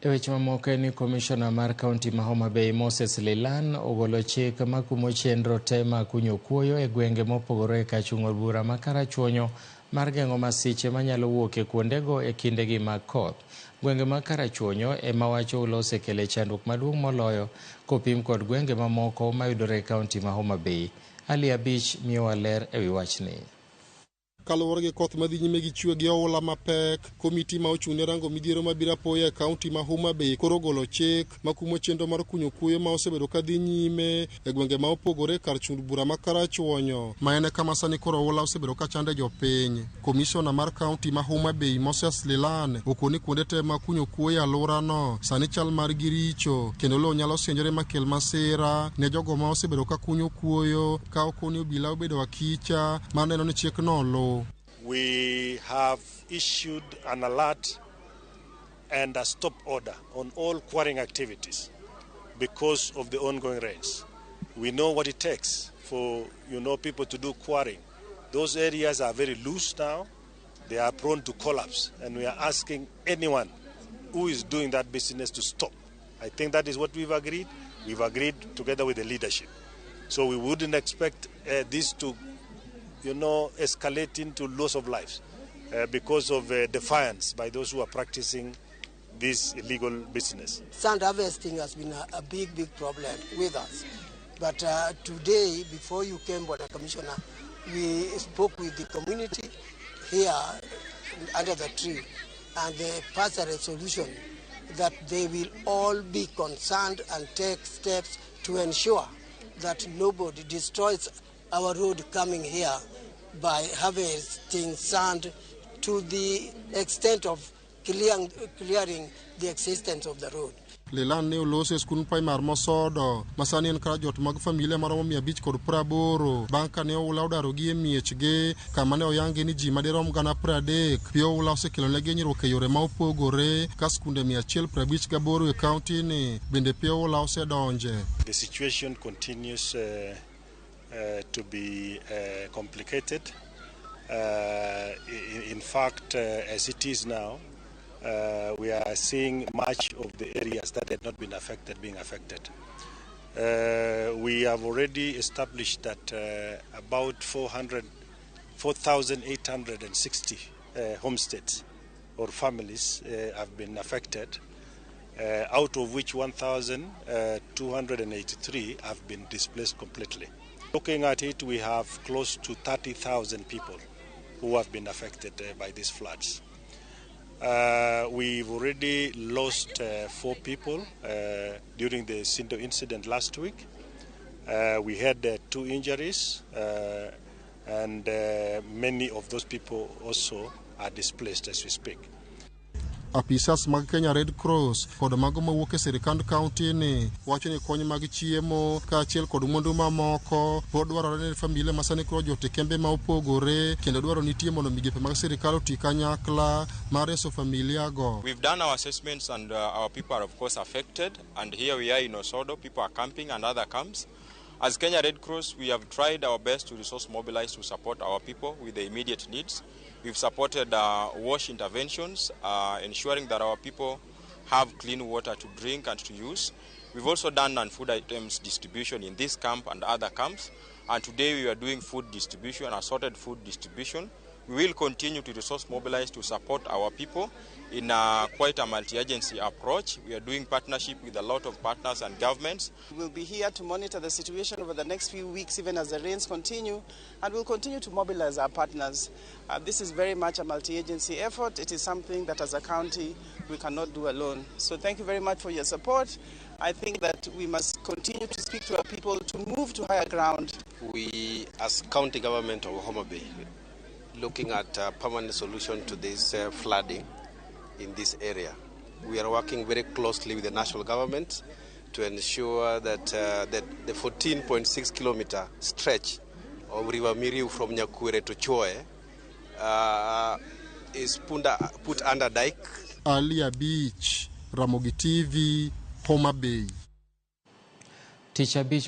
Weche mamoko ni Komishona mar kaunti ma Homa Bay Moses Lilan ogolo chik ma kumo chenro te ma kunyo kuoyo e gwenge mopogore Karachuonyo bura ma Karachuonyo mar geng'o masiche manyalo wuok e kuondego e kindegi mag koth. Gwenge ma Karachuonyo ema wacho osekelo chandruok maduong' moloyo kopim kod gwenge mamoko mayudore e kaunti ma Homa Bay. Ali Abich miyowa ler ewi wachni. Kaluwore gi koth madhi nyime gi chwe gi oula mapek, komiti ma ochung'ne rango midhiero mabiro apoya e kaunti ma Homa Bay koro ogolo chik makumo chenro mar kunyo kuoyo ma osebedo ka dhi nyime e gwenge ma opogore Karachuonyo bura ma Karachuonyo, ma en kama sani koro oula osebedo ka chande jopiny. Komishona mar kaunti ma Homa Bay Moses Lilan okoni kuonde te ma kunyo kuoyo alworano sani chal mar giricho kendo lo nyalo sinjore makel masira ne jogo ma osebedo ka kunyo kuoyo, ka okoni obila obedo akicha mar neno ni chikno oluw. We have issued an alert and a stop order on all quarrying activities because of the ongoing rains. We know what it takes for people to do quarrying. Those areas are very loose now. They are prone to collapse, and we are asking anyone who is doing that business to stop. I think that is what we've agreed. We've agreed together with the leadership. So we wouldn't expect this to escalate into loss of lives because of defiance by those who are practicing this illegal business. Sand harvesting has been a big problem with us. But today, before you came, Commissioner, we spoke with the community here under the tree, and they passed a resolution that they will all be concerned and take steps to ensure that nobody destroys our road coming here by harvesting sand to the extent of clearing the existence of the road. Lilan ne olose skul primar mosodo masani en kara jot mag familia maromo 580 bang' kane oula odaro gi e miechgi kama ne oyangi ni ji madirom 30,000 pi oula osekelo ne genyruok e yore ma opogore ka skunde 158 e kaunti ni bende pi oula osedonje. The situation continues to be complicated. In fact, as it is now, we are seeing much of the areas that had not been affected being affected. We have already established that about 4,860 homesteads or families have been affected, out of which 1,283 have been displaced completely. Looking at it, we have close to 30,000 people who have been affected by these floods. We've already lost 4 people during the incident last week. We had 2 injuries, and many of those people also are displaced as we speak. Apisas mag Kenya Red Cross kod mago mawuok e sirikand kaunti ni wacho ni kony mag chiemo kaachiel kod mwandu mamoko pod dwarore ne familia masani koro jot e kembe ma opogore kendo dwaro nitie mondo migepe mag sirikal oti kanyakla mar reso familia go. We've done our assessments and our people are of course affected, and here we are in Osodo, people are camping and other camps. As Kenya Red Cross, we have tried our best to resource mobilize to support our people with the immediate needs. We've supported wash interventions, ensuring that our people have clean water to drink and to use. We've also done non-food items distribution in this camp and other camps. And today we are doing food distribution, assorted food distribution. We will continue to resource mobilize to support our people in quite a multi-agency approach. We are doing partnership with a lot of partners and governments. We'll be here to monitor the situation over the next few weeks, even as the rains continue, and we'll continue to mobilize our partners. This is very much a multi-agency effort. It is something that as a county we cannot do alone. So thank you very much for your support. I think that we must continue to speak to our people to move to higher ground. We, as county government of Homa Bay, looking at a permanent solution to this flooding in this area. We are working very closely with the national government to ensure that the 14.6 kilometer stretch of River Miriu from Nyakwere to Choe is put under dike. Ali Beach, Ramogi TV, Homa Bay. Teacher Beach